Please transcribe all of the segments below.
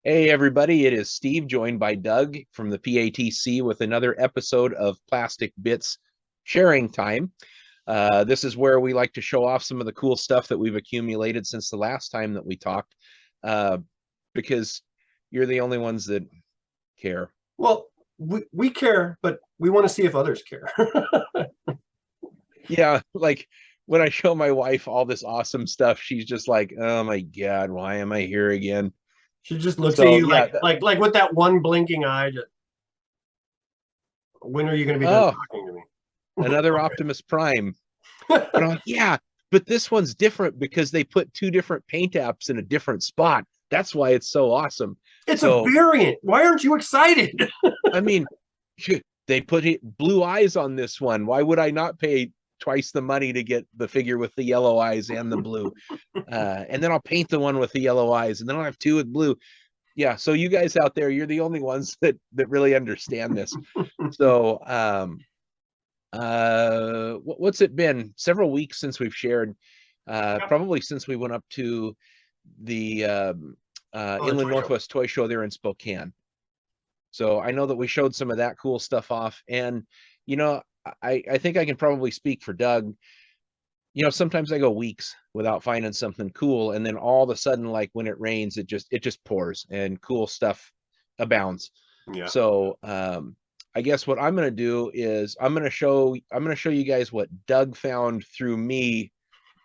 Hey, everybody, it is Steve joined by Doug from the PATC with another episode of Plastic Bits Sharing Time. This is where we like to show off some of the cool stuff that we've accumulated since the last time that we talked, uh, because you're the only ones that care. Well, we care, but we want to see if others care. Yeah, like when I show my wife all this awesome stuff, she's just like, "Oh my God, why am I here again?" She just looks at So you yeah, like with that one blinking eye. Just, when are you going to be done oh, talking to me? another Optimus Prime. And I'm like, yeah, but this one's different because they put two different paint apps in a different spot. That's why it's so awesome. It's a So, variant. Why aren't you excited? I mean, they put blue eyes on this one. Why would I not pay twice the money to get the figure with the yellow eyes and the blue? And then I'll paint the one with the yellow eyes, and then I'll have two with blue. Yeah, so you guys out there, you're the only ones that really understand this. So, what's it been? Several weeks since we've shared, Yep. probably since we went up to the Oh, the Inland toy show. Northwest Toy Show there in Spokane. So I know that we showed some of that cool stuff off, and you know, I think I can probably speak for Doug. Sometimes I go weeks without finding something cool, and then all of a sudden, like when it rains, it just pours and cool stuff abounds. Yeah. So I guess what I'm gonna do is I'm gonna show you guys what Doug found through me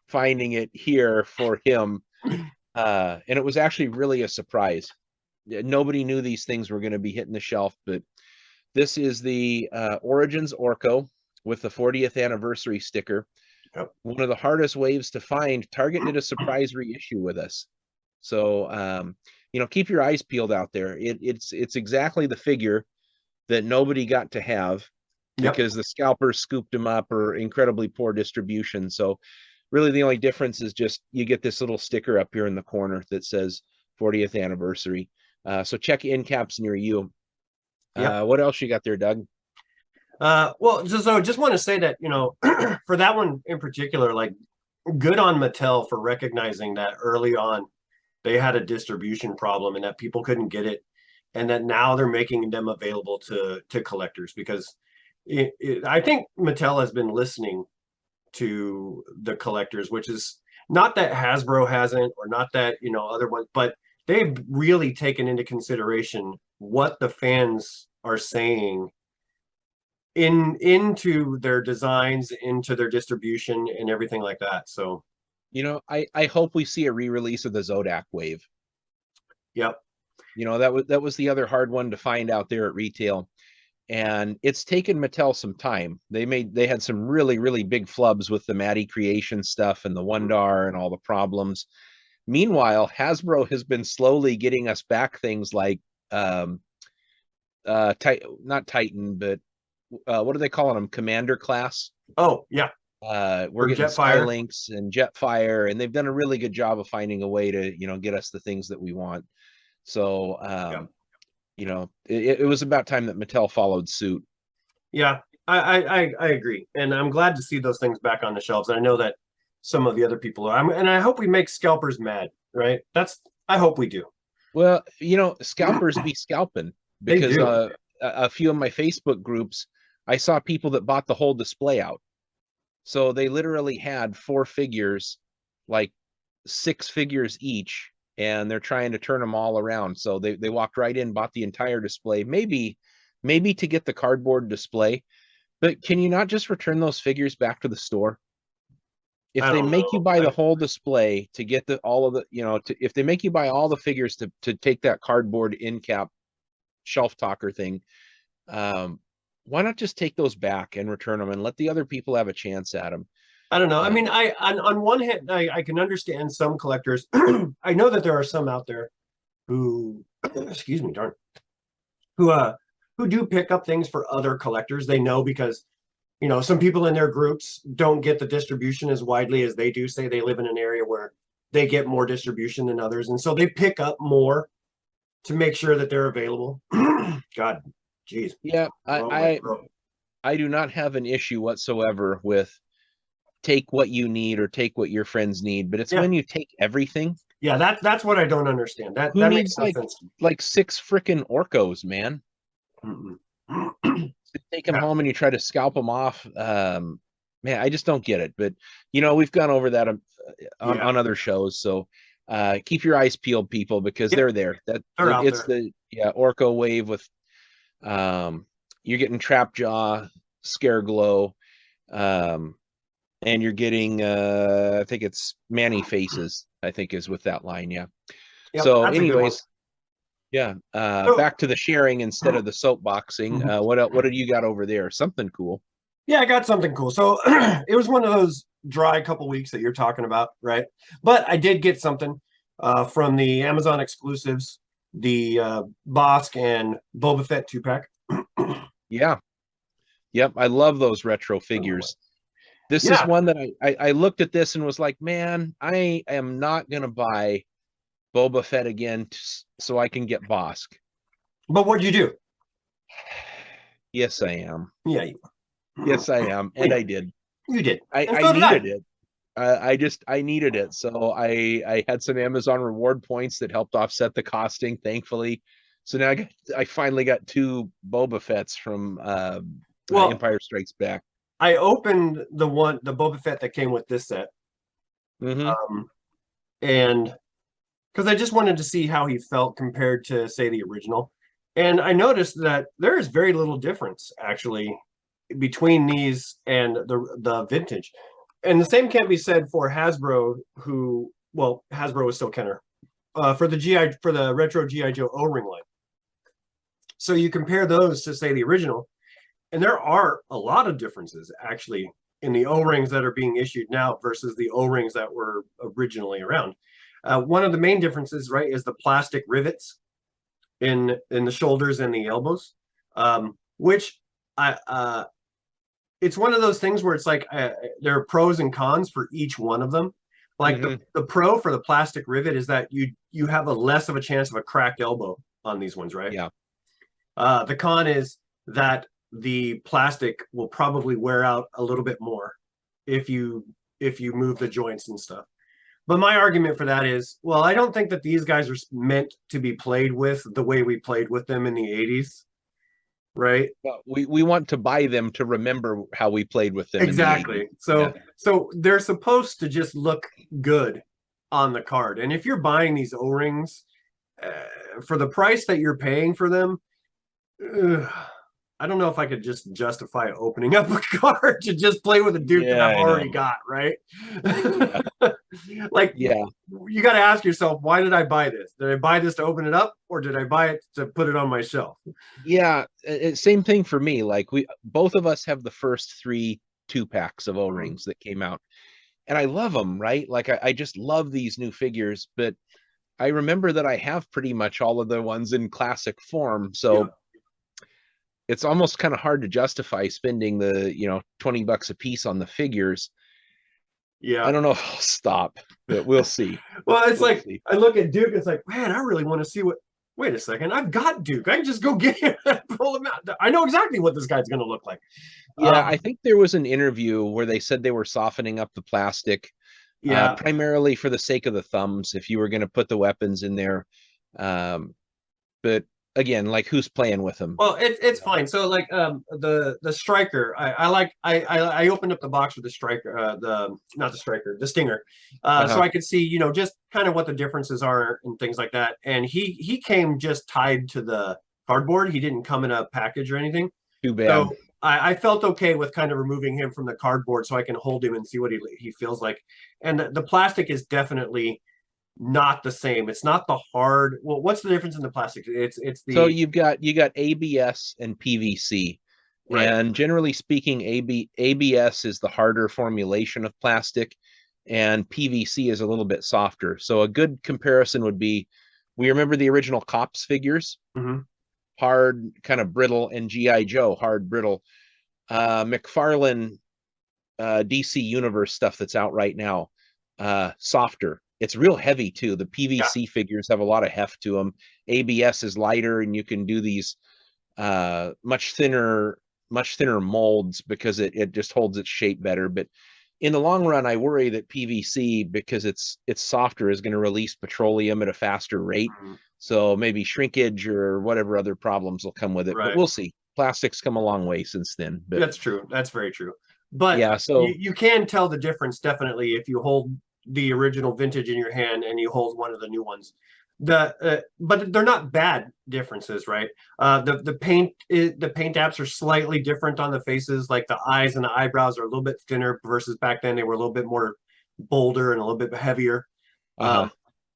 finding it here for him. And it was actually really a surprise. Nobody knew these things were going to be hitting the shelf, but this is the Origins Orco with the 40th anniversary sticker. Yep. One of the hardest waves to find. Target did a surprise reissue with us. So keep your eyes peeled out there. It's exactly the figure that nobody got to have Yep. because the scalpers scooped them up or incredibly poor distribution. So really the only difference is just you get this little sticker up here in the corner that says 40th anniversary. So check end caps near you. Yep. What else you got there, Doug? Well, just want to say that, for that one in particular, like good on Mattel for recognizing that early on they had a distribution problem and that people couldn't get it, and that now they're making them available to collectors because I think Mattel has been listening to the collectors, which is not that Hasbro hasn't or not that, other ones, but they've really taken into consideration what the fans are saying into their designs, into their distribution and everything like that. So, I hope we see a re-release of the Zodak Wave. yep. That was the other hard one to find out there at retail. And it's taken Mattel some time. They had some really, really big flubs with the Matty Creation stuff and the Wondar and all the problems. Meanwhile, Hasbro has been slowly getting us back things like not Titan, but what are they calling them? Commander class. Oh, yeah. We're Or getting Jetfire. Skylinks and Jetfire, and they've done a really good job of finding a way to, get us the things that we want. So, Yep. it was about time that Mattel followed suit. Yeah. I agree. And I'm glad to see those things back on the shelves. And I know that some of the other people are. And I hope we make scalpers mad, right? I hope we do. Well, scalpers be scalping They because do. a few of my Facebook groups, I saw people that bought the whole display out. So they literally had four figures, like six figures each, and they're trying to turn them all around. So they walked right in, bought the entire display, maybe to get the cardboard display. But can you not just return those figures back to the store? If I they don't make you know. buy the whole display to get all of the, if they make you buy all the figures to take that cardboard end cap shelf talker thing, um, why not just take those back and return them and let the other people have a chance at them? I don't know. I Uh, mean, on one hand, I can understand some collectors. I know that there are some out there who, excuse me, darn, who who do pick up things for other collectors. They know because some people in their groups don't get the distribution as widely as they do. Say they live in an area where they get more distribution than others, and so they pick up more to make sure that they're available. God, geez, yeah, wrong my throat. I do not have an issue whatsoever with take what you need or take what your friends need, but it's Yeah, when you take everything Yeah, that's what I don't understand. Who That makes needs no sense to like six freaking Orcos, man? me. Take them Yeah, home and you try to scalp them off. Man, I just don't get it. But you know, we've gone over that yeah, on other shows. So keep your eyes peeled, people, because yep, they're there. That they're out it's there. the Orco wave with um, you're getting Trap Jaw, Scare Glow, um, and you're getting I think it's Manny Faces. I think is with that line. Yeah. Yep, So, that's a good one. anyways, yeah. So, Back to the sharing instead of the soapboxing. What did you got over there? Something cool. yeah, I got something cool. So it was one of those dry couple weeks that you're talking about, right? But I did get something from the Amazon exclusives, the Bosk and Boba Fett 2-pack. Yeah. Yep. I love those retro figures. This is Yeah, one that I looked at this and was like, man, I am not gonna buy Boba Fett again so I can get Bosk. but what'd you do? Yes, I am. Yeah, Yes, I am. And yeah, I did. you did, and I so did I. needed it. I needed it. So I had some Amazon reward points that helped offset the costing, thankfully. So now I finally got two Boba Fett's from Well, Empire Strikes Back. I opened the Boba Fett that came with this set, Hmm. and because I just wanted to see how he felt compared to, say, the original. And I noticed that there is very little difference actually between these and the vintage. And the same can't be said for Hasbro, who, well, Hasbro is still Kenner, for the retro GI Joe O-ring line. So you compare those to, say, the original, and there are a lot of differences actually in the O-rings that are being issued now versus the O-rings that were originally around. One of the main differences, right, is the plastic rivets in the shoulders and the elbows, which I it's one of those things where it's like there are pros and cons for each one of them. Like Hmm. the pro for the plastic rivet is that you have a less of a chance of a cracked elbow on these ones, right? Yeah. The con is that the plastic will probably wear out a little bit more if you move the joints and stuff. But my argument for that is, well, I don't think that these guys are meant to be played with the way we played with them in the 80s, right? But we want to buy them to remember how we played with them in the 80s. Exactly. Yeah. So they're supposed to just look good on the card. And if you're buying these O-rings for the price that you're paying for them, I don't know if I could just justify opening up a card to just play with a Duke that Yeah, I've I already know. got, right? Yeah. Like Yeah. you got to ask yourself, why did I buy this? Did I buy this to open it up, or did I buy it to put it on my shelf? Yeah. Same thing for me. Like we both of us have the first three 2-packs of O-rings that came out. And I love them, right? Like I just love these new figures, but I remember that I have pretty much all of the ones in classic form. Yeah, So it's almost kind of hard to justify spending the, $20 a piece on the figures. I yeah. don't know if I'll stop, but we'll see. Well, it's We'll like see. I look at Duke. It's like, man, I really want to see what. Wait a second, I've got Duke. I can just go get him and pull him out. I know exactly what this guy's going to look like. Yeah, Um, I think there was an interview where they said they were softening up the plastic, yeah. primarily for the sake of the thumbs, if you were going to put the weapons in there. Um, but again, like who's playing with them? Well, it's fine. So like the striker, I opened up the box with the striker, the not the striker, the stinger, so Uh-huh. I could see just kind of what the differences are and things like that. And he came just tied to the cardboard. He didn't come in a package or anything. Too So bad. I felt okay with kind of removing him from the cardboard so I can hold him and see what he feels like. And the plastic is definitely not the same. It's not the hard. Well, what's the difference in the plastic? It's So the you got ABS and PVC. right. And generally speaking, ABS is the harder formulation of plastic, and PVC is a little bit softer. So a good comparison would be, we remember the original Cops figures, Mhm. hard, kind of brittle, and GI Joe, hard, brittle. McFarlane DC Universe stuff that's out right now, softer. It's real heavy too. The Yeah. PVC figures have a lot of heft to them. ABS is lighter, and you can do these much thinner molds because it just holds its shape better. But in the long run, I worry that PVC, because it's softer, is going to release petroleum at a faster rate. Mhm. So maybe shrinkage or whatever other problems will come with it. But Right. we'll see. Plastics come a long way since then. But That's true. That's very true. But yeah, so you can tell the difference definitely if you hold the original vintage in your hand and you hold one of the new ones. But they're not bad differences, right? The paint apps are slightly different on the faces, like the eyes and the eyebrows are a little bit thinner versus back then they were a little bit more bolder and a little bit heavier. uh-huh.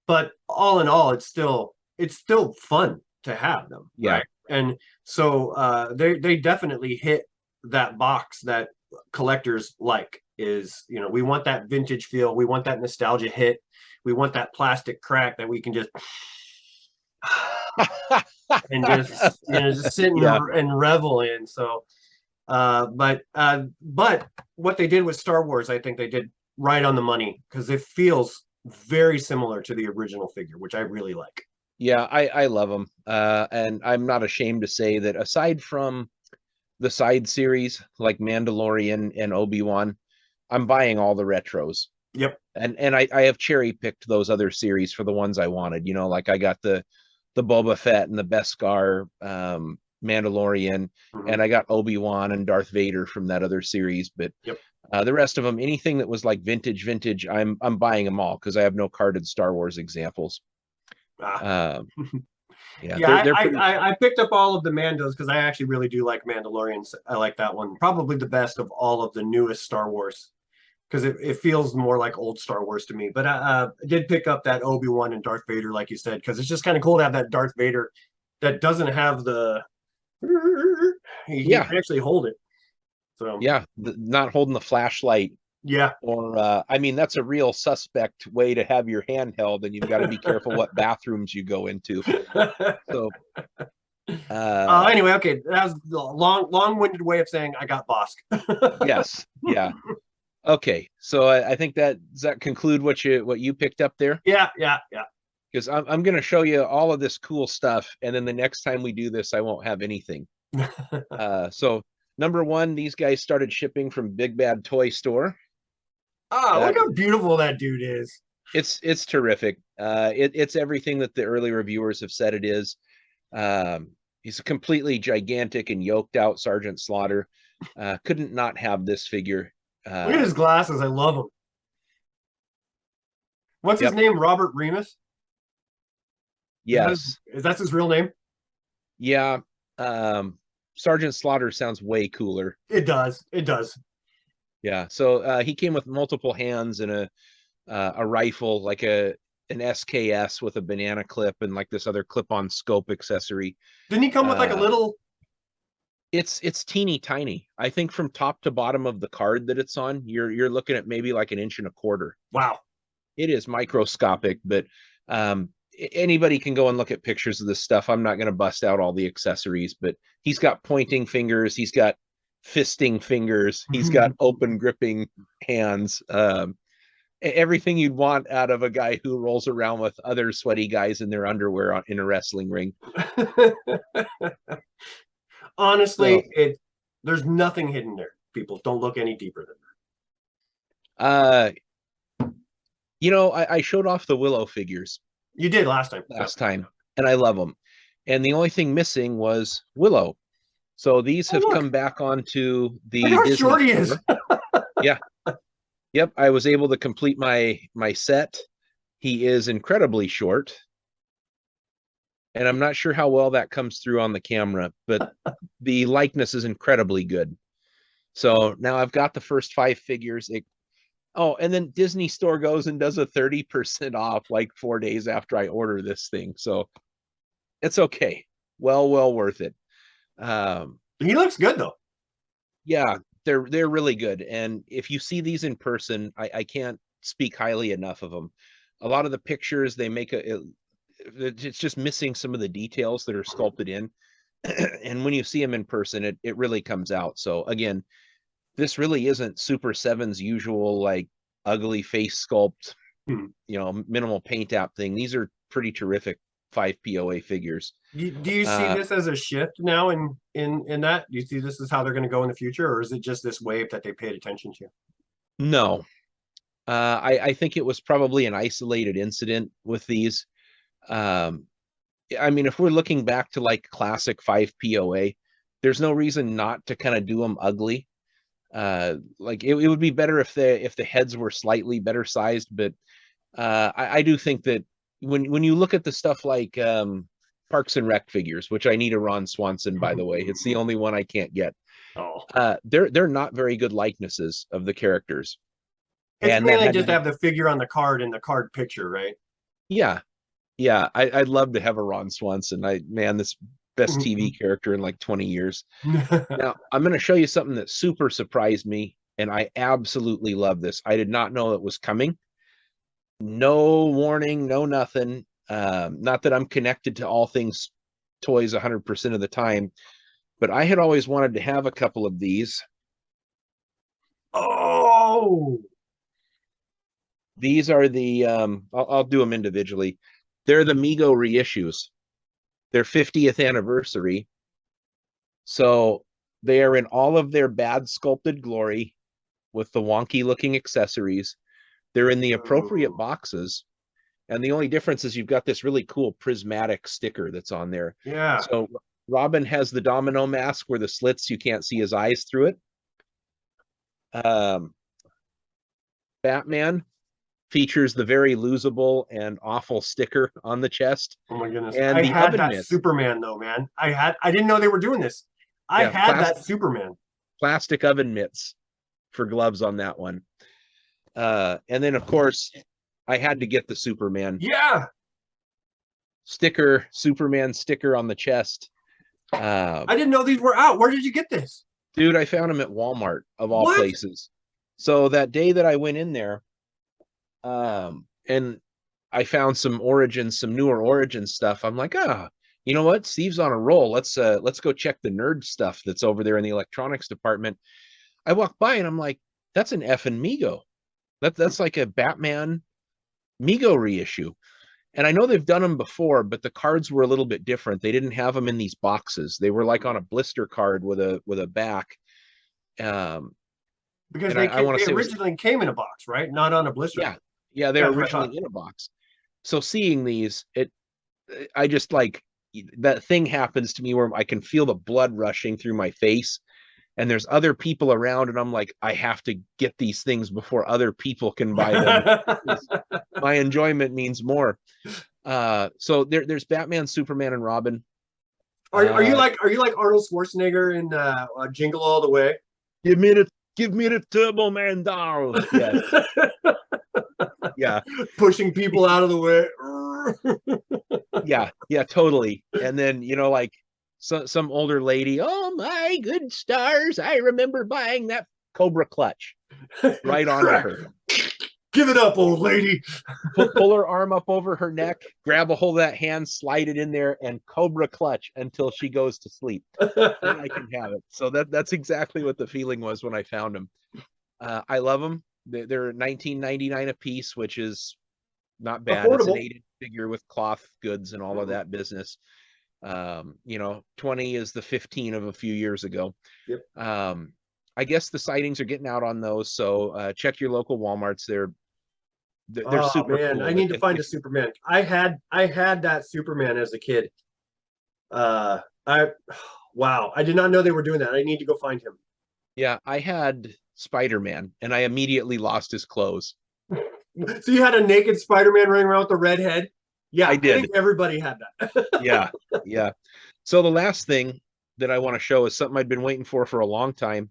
But all in all, it's still fun to have them, Yeah. right? And so they definitely hit that box that collectors like is, we want that vintage feel, we want that nostalgia hit, we want that plastic crack that we can just and just sit Yeah. and revel in. So but what they did with Star Wars, I think they did right on the money because it feels very similar to the original figure, which I really like. Yeah, I love them. And I'm not ashamed to say that aside from the side series like Mandalorian and Obi-Wan, I'm buying all the retros. Yep. And I have cherry picked those other series for the ones I wanted. Like I got the Boba Fett and the Beskar Mandalorian, Mhm. and I got Obi-Wan and Darth Vader from that other series. But Yep. the rest of them, anything that was like vintage, I'm buying them all because I have no carded Star Wars examples. Ah. Um, yeah, Yeah, they're pretty. I picked up all of the Mandos because I actually really do like Mandalorians. I like that one. Probably the best of all of the newest Star Wars because it feels more like old Star Wars to me. But I did pick up that Obi-Wan and Darth Vader, like you said, because it's just kind of cool to have that Darth Vader that doesn't have the he Yeah, can actually hold it. So yeah, not holding the flashlight. yeah. Or, I mean, that's a real suspect way to have your hand held, and you've got to be careful what bathrooms you go into. So, Anyway, okay, that was a long-winded way of saying I got Bosk. yes, yeah. Okay, so I think that does that conclude what you picked up there? Yeah, yeah, yeah. Because I'm going to show you all of this cool stuff, and then the next time we do this, I won't have anything. So number one, these guys started shipping from Big Bad Toy Store. Look how beautiful that dude is. It's terrific. It's everything that the early reviewers have said it is. He's a completely gigantic and yoked out Sergeant Slaughter. Couldn't not have this figure. Look at his glasses. I love him. What's his Yep. name? Robert Remus? Yes. Is that his real name? Yeah. Sergeant Slaughter sounds way cooler. It does. It does. Yeah. So he came with multiple hands and a rifle, like an SKS with a banana clip and like this other clip-on scope accessory. Didn't he come with like a Uh, little? it's teeny tiny. I think from top to bottom of the card that it's on, you're looking at maybe like an inch and a quarter. Wow. It is microscopic, but anybody can go and look at pictures of this stuff. I'm not going to bust out all the accessories, but he's got pointing fingers, he's got fisting fingers, he's got open gripping hands. Everything you'd want out of a guy who rolls around with other sweaty guys in their underwear in a wrestling ring. So, Honestly, there's nothing hidden there. People don't look any deeper than uh, I showed off the Willow figures that. You did last time. Yep. last time, and I love them. And the only thing missing was Willow. So these Oh, have look. come back onto Look the how Disney short he is. store. Yeah. Yep. I was able to complete my set. He is incredibly short. And I'm not sure how well that comes through on the camera, but the likeness is incredibly good. So now I've got the first 5 figures. And then Disney Store goes and does a 30% off like 4 days after I order this thing. So it's okay. Well worth it. He looks good though. Yeah, they're really good. And if you see these in person, I can't speak highly enough of them. A lot of the pictures they make it's just missing some of the details that are sculpted in. And when you see them in person, it really comes out. So again, this really isn't Super 7's usual like ugly face sculpt, Hmm. minimal paint app thing. These are pretty terrific 5 POA figures. Do you see this as a shift now in that? Do you see this as how they're going to go in the future, or is it just this wave that they paid attention to? No, I think it was probably an isolated incident with these. Um, I mean, if we're looking back to like classic 5 POA, there's no reason not to kind of do them ugly. Like it would be better if the heads were slightly better sized, but I do think that when you look at the stuff like Parks and Rec figures, which I need a Ron Swanson, by the way, it's the only one I can't get. Oh, They're not very good likenesses of the characters, it's and that mainly had to just to do. have the figure on the card and the card picture, right? Yeah, yeah. I'd love to have a Ron Swanson. Man, this best TV character in like 20 years. Now I'm going to show you something that super surprised me, and I absolutely love this. I did not know it was coming. No warning, no nothing. Not that I'm connected to all things toys 100% of the time, but I had always wanted to have a couple of these. Oh, These are the I'll do them individually. They're the Mego reissues. Their 50th anniversary. So they are in all of their bad sculpted glory with the wonky looking accessories. They're in the appropriate oh, boxes. And the only difference is you've got this really cool prismatic sticker that's on there. yeah. So Robin has the domino mask where the slits, you can't see his eyes through it. Um, Batman features the very losable and awful sticker on the chest, Oh my goodness. and I the had oven that mitts. Superman though, man. I didn't know they were doing this. I Yeah, had that Superman. plastic oven mitts for gloves on that one. And then of course I had to get the Yeah. Superman sticker on the chest. I didn't know these were out. Where did you get this? Dude, I found them at Walmart of all What? places. So that day that I went in there, and I found some newer Origins stuff. I'm like, you know what? Steve's on a roll. Let's go check the nerd stuff that's over there in the electronics department. I walk by and I'm like, that's an effing Mego. That's like a Batman Mego reissue. And I know they've done them before, but the cards were a little bit different. They didn't have them in these boxes. They were like on a blister card with a back. Um, Because and I want to they say it was, originally came in a box, right? Not on a blister. yeah, yeah, they Yeah, were that's what I thought. originally in a box. So seeing these, I just like that thing happens to me where I can feel the blood rushing through my face, and there's other people around, and I'm like, I have to get these things before other people can buy them. My enjoyment means more. So there's Batman, Superman, and Robin. Uh, Are you like Arnold Schwarzenegger in Jingle All the Way? give me the Turbo Man doll. Yes, yeah, Pushing people out of the way. yeah, totally. And then like some older lady. Oh my good stars! I remember buying that Cobra clutch right onto Crack. her. Give it up, old lady. Pull her arm up over her neck, grab a hold of that hand, slide it in there, and Cobra clutch until she goes to sleep. Then I can have it. So that's exactly what the feeling was when I found them. I love them. They're $19.99 a piece, which is not bad. It's an Affordable. 8-inch figure with cloth goods and all of that business. 20 is the 15 of a few years ago. Yep. I guess the sightings are getting out on those, so check your local Walmarts. They're Oh super man, I cool. need to find a Superman. I had that Superman as a kid. I wow, I did not know they were doing that. I need to go find him. Yeah, I had Spider-Man, and I immediately lost his clothes. So you had a naked Spider-Man running around with a red head? Yeah, I I think did. everybody had that. Yeah, yeah. So the last thing that I want to show is something I'd been waiting for a long time,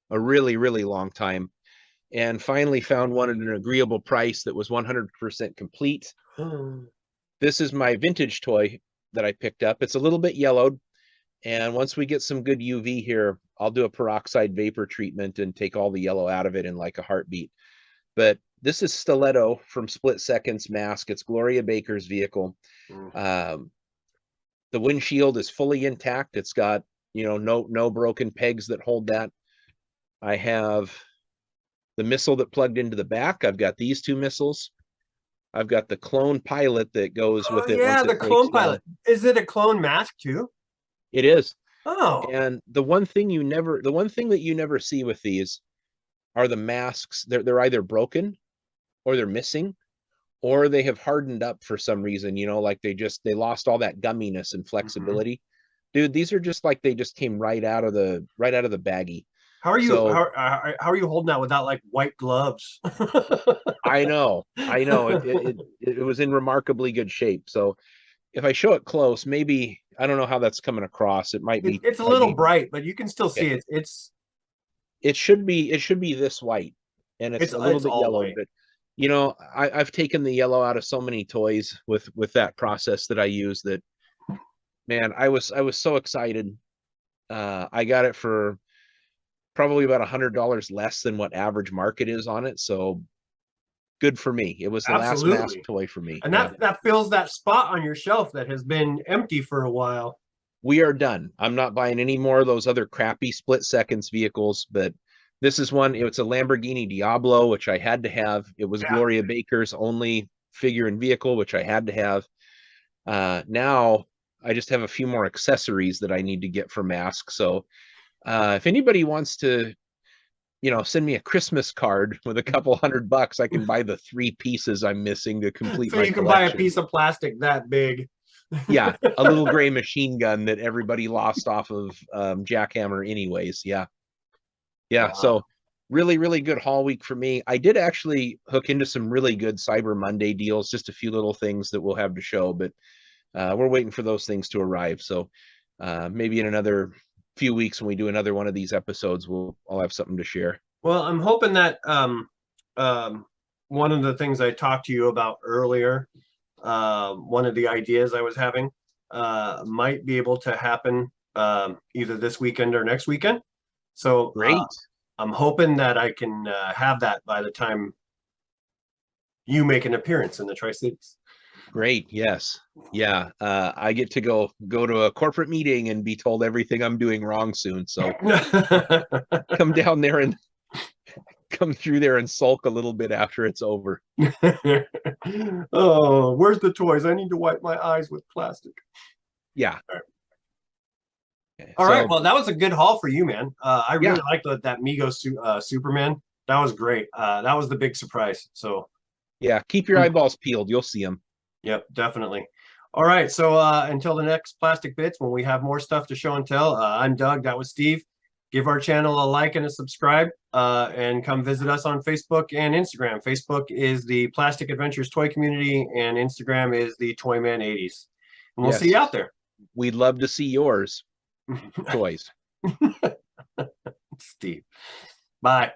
a really, really long time, and finally found one at an agreeable price that was 100% complete. This is my vintage toy that I picked up. It's a little bit yellowed, and once we get some good UV here, I'll do a peroxide vapor treatment and take all the yellow out of it in like a heartbeat. But this is Stiletto from Split Seconds Mask. It's Gloria Baker's vehicle. Um, the windshield is fully intact. It's got, no broken pegs that hold that. I have the missile that plugged into the back. I've got these two missiles. I've got the clone pilot that goes Oh with it yeah, once the it breaks clone down. pilot. Is it a clone mask too? It is. Oh. And the one thing that you never see with these are the masks. They're either broken or they're missing or they have hardened up for some reason, you know, like they lost all that gumminess and Mhm. flexibility. Dude, these are just like they just came right out of the baggie. How are you So how are you holding that without like white gloves? I know it was in remarkably good shape. So if I show it close, maybe I don't know how that's coming across. It It's a might little be bright, but you can still see okay. it. It should be this white, and it's a little It's bit all yellowed, white. but you know, I've taken the yellow out of so many toys with that process that I use that man, I was so excited. I got it for probably about $100 less than what average market is on it. So good for me. It was the last mask Absolutely. toy for me. And Yeah. that fills that spot on your shelf that has been empty for a while. We are done. I'm not buying any more of those other crappy split seconds vehicles, but this is one. It's a Lamborghini Diablo, which I had to have. It was Yeah. Gloria Baker's only figure and vehicle, which I had to have. Now I just have a few more accessories that I need to get for masks. So if anybody wants to, you know, send me a Christmas card with a couple $100, I can buy the 3 pieces I'm missing to complete So my you can buy a collection. piece of plastic that big. Yeah, a little gray machine gun that everybody lost off of Jackhammer, anyways. Yeah, yeah. Wow. So really, really good haul week for me. I did actually hook into some really good Cyber Monday deals, just a few little things that we'll have to show, but we're waiting for those things to arrive. So maybe in another few weeks when we do another one of these episodes, I'll have something to share. Well, I'm hoping that one of the things I talked to you about earlier, one of the ideas I was having, might be able to happen either this weekend or next weekend. So Great. I'm hoping that I can have that by the time you make an appearance in the Tri-Cities. Great. Yes. Yeah. I get to go to a corporate meeting and be told everything I'm doing wrong soon. So come down there and come through there and sulk a little bit after it's over. Oh, where's the toys? I need to wipe my eyes with plastic. Yeah. All right. So Well, that was a good haul for you, man. I yeah, really liked that Mego Superman. That was great. That was the big surprise. So, yeah. Keep your eyeballs peeled. You'll see them. yep, definitely. All right. So, until the next Plastic Bits, when we have more stuff to show and tell, I'm Doug. That was Steve. Give our channel a like and a subscribe, and come visit us on Facebook and Instagram. Facebook is the Plastic Adventures Toy Community, and Instagram is the Toyman 80s. And we'll see you out Yes. there. We'd love to see yours toys. Steve. Bye.